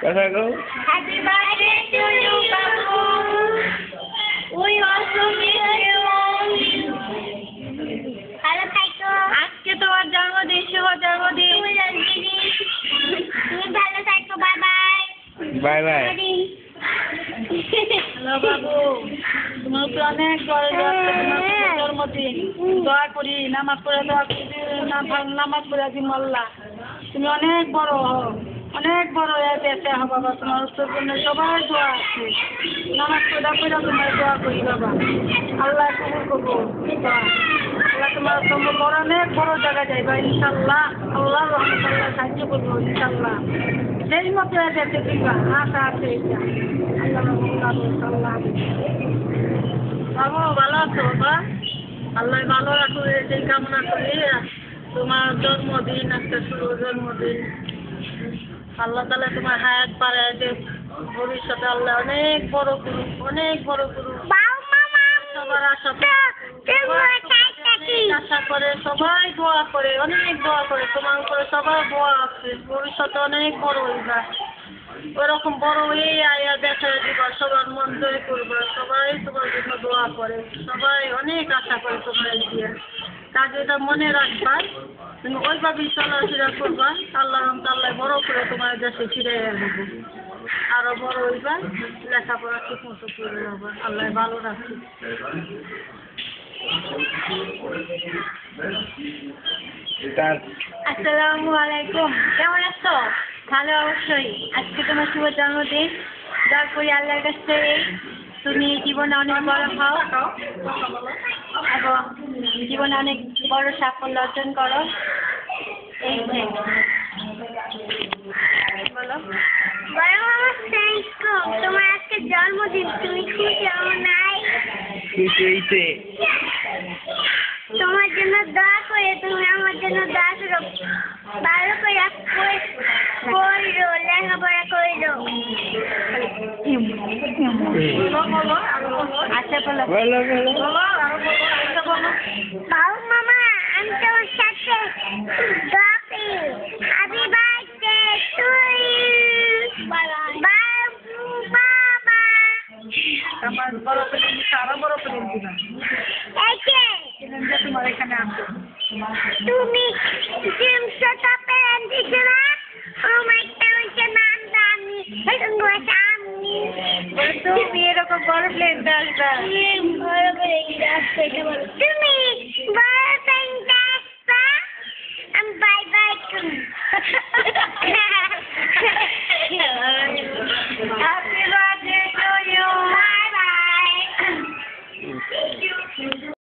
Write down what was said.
কথা কও। Happy birthday to you, Babu. We also miss you. ভালো থাকো। আজকে তোমার জন্মদিন, শুভ জন্মদিন। তুমি ভালো থাকো, bye bye. Bye bye. Hello বাবু, তোমার তো অনেক বড় জন্মদিন। দোয়া করি, নামাজ পড়ে দোয়া করি, নামাজ পড়ে আছি মোল্লা। তুমি অনেক বড় হও, অনেক বড় দেশে হো বাবা। তোমার জন্য সবাই দোয়া আছে। নামাজ পড়ে তোমার দোয়া করি বাবা। আল্লাহ কবুল করবো দোয়া। আল্লাহ তোমার বড় অনেক বড় জায়গায় যাইবা ইনশাল্লাহ। আল্লাহ রহমতুল্লাহ সাহায্য করবো ইনশাল্লাহ। সেই মতো যেতে দিবা, আশা আছে এটা। বাবু ভালো আছো বাবা? আল্লাহ ভালো রাখো, এই কামনা করি। তোমার জন্মদিন, একটা শুভ জন্মদিন। আল্লাহ তাআলা তোমার হায়াত বাড়ায় দেব। ভবিষ্যতে আল্লাহ অনেক বড় করুক, অনেক বড় করুক। সবার আশা আশা করে, সবাই দোয়া করে, অনেক দোয়া করে। তোমার উপরে সবাই দোয়া আছে, ভবিষ্যতে অনেক বড় হইবা। ওরকম বড় হয়ে আয়া দেখা দিবা, সবার মন জয় করবা। সবাই তোমার জন্য দোয়া করে, সবাই অনেক আশা করে তোমার দিয়ে। কাজে এটা মনে রাখবা, তুমি ওইভাবেই চলাফেরা করবা। আল্লাহ আল্লাহ বড় করে তোমার দেশে ফিরে আসবো। আরো বড় হইবা, লেখাপড়া ঠিক মতো করে যাবা। আল্লাহ ভালো রাখবে। আসসালামু আলাইকুম, কেমন আছো? ভালো অবশ্যই। আজকে তোমার শুভ জন্মদিন। দোয়া করি আল্লাহর কাছে তুমি জীবনে অনেক বড় হও এবং জীবনে অনেক বড় সাফল্য অর্জন করো। এই যে বলো। তোমার আজকে জন্মদিন, তুমি খুশি হও নাই? খুশি হইছে। তোমার জন্য দোয়া করে, তুমি আমার জন্য দোয়া করো। ভালো করে কইরো, লেখাপড়া কইরো। আচ্ছা বলো। বাবু মামা, আমি তোমার সাথে দোয়া করি। হ্যাপি বার্থডে টু ইউ বাবু বাবা। আমার বড় প্লেন দিতে, আরো বড় প্লেন দিবা। তোমার এখানে আসো। তুমি জিমসটা প্যান্ট দিছো না? আমার হচ্ছে নাম দামি। তুমি এরকম বড় প্লেন আসবা। বড় প্লেন আসবে, তুমি বড় প্লেন আসবা। আমি বাই বাই করি।